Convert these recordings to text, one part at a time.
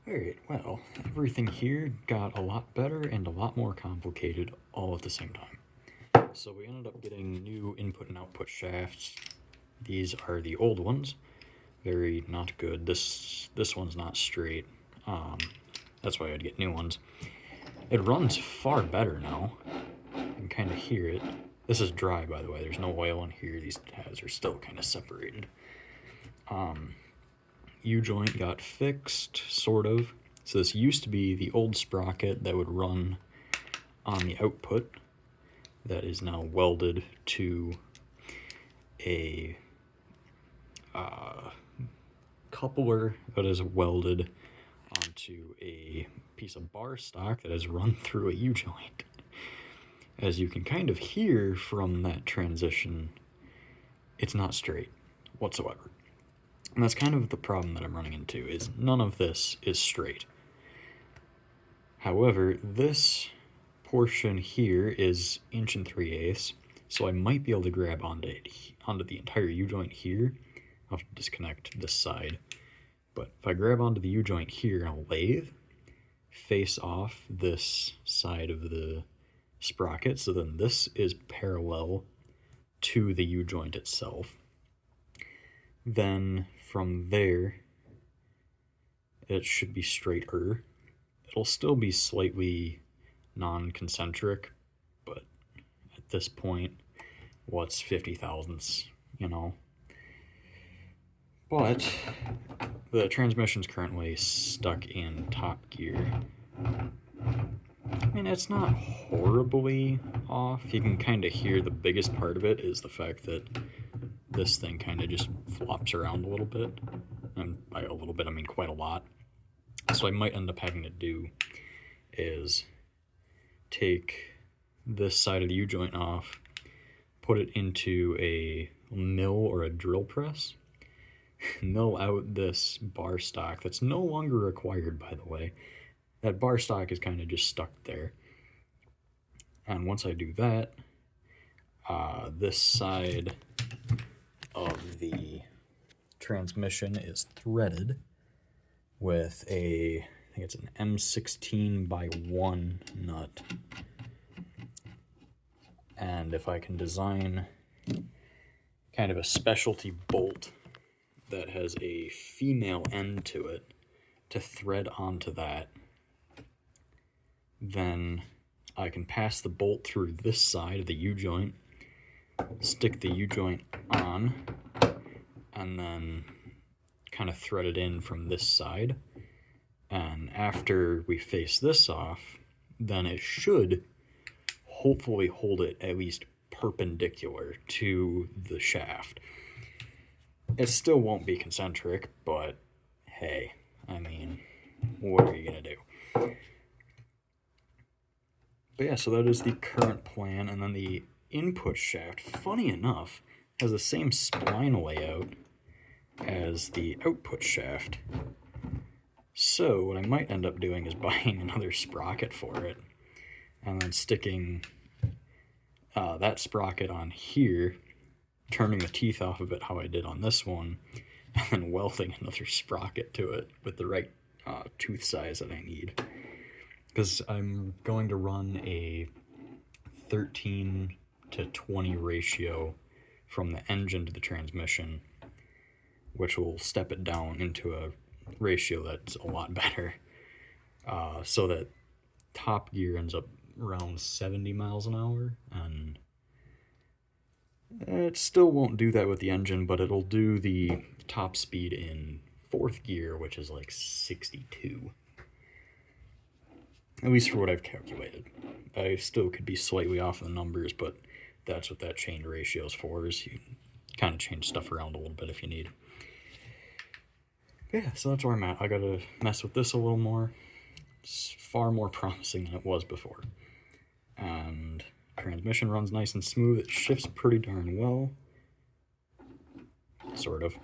Alright, well, everything here got a lot better and a lot more complicated all at the same time. So we ended up getting new input and output shafts. These are the old ones. Very not good. This one's not straight. That's why I'd get new ones. It runs far better now. You can kind of hear it. This is dry, by the way. There's no oil in here. These tabs are still kind of separated. U-joint got fixed, sort of. So this used to be the old sprocket that would run on the output that is now welded to a coupler that is welded onto a piece of bar stock that is run through a U-joint. As you can kind of hear from that transition, it's not straight whatsoever. And that's kind of the problem that I'm running into, is none of this is straight. However, this portion here is 1 3/8, so I might be able to grab onto the entire U-joint here. I'll have to disconnect this side. But if I grab onto the U-joint here on a lathe, face off this side of the sprocket, so then this is parallel to the U-joint itself. Then from there, it should be straighter. It'll still be slightly non-concentric, but at this point, what's 50 thousandths, you know? But the transmission's currently stuck in top gear. I mean, it's not horribly off. You can kind of hear the biggest part of it is the fact that this thing kind of just flops around a little bit. And by a little bit, I mean quite a lot. So I might end up having to do is take this side of the U-joint off, put it into a mill or a drill press, mill out this bar stock that's no longer required, by the way. That bar stock is kind of just stuck there. And once I do that, this side of the transmission is threaded with I think it's an M16 by 1 nut. And if I can design kind of a specialty bolt that has a female end to it to thread onto that, then I can pass the bolt through this side of the U-joint, stick the U-joint on, and then kind of thread it in from this side. And after we face this off, then it should hopefully hold it at least perpendicular to the shaft. It still won't be concentric, but hey, I mean, what are you gonna do? But yeah, so that is the current plan, and then the input shaft, funny enough, has the same spline layout as the output shaft. So what I might end up doing is buying another sprocket for it, and then sticking that sprocket on here, turning the teeth off of it how I did on this one, and then welding another sprocket to it with the right tooth size that I need. Because I'm going to run a 13:20 ratio from the engine to the transmission, which will step it down into a ratio that's a lot better, so that top gear ends up around 70 miles an hour, and it still won't do that with the engine, but it'll do the top speed in 4th gear, which is like 62. At least for what I've calculated. I still could be slightly off the numbers, but that's what that chain ratio is for, is you kind of change stuff around a little bit if you need. Yeah, so that's where I'm at. I gotta mess with this a little more. It's far more promising than it was before. And transmission runs nice and smooth. It shifts pretty darn well. Sort of.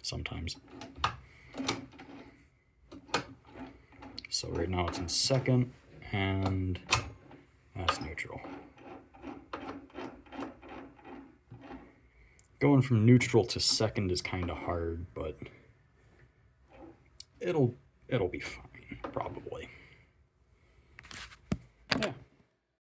Sometimes. So right now it's in 2nd, and that's neutral. Going from neutral to 2nd is kind of hard, but it'll it'll be fine, probably.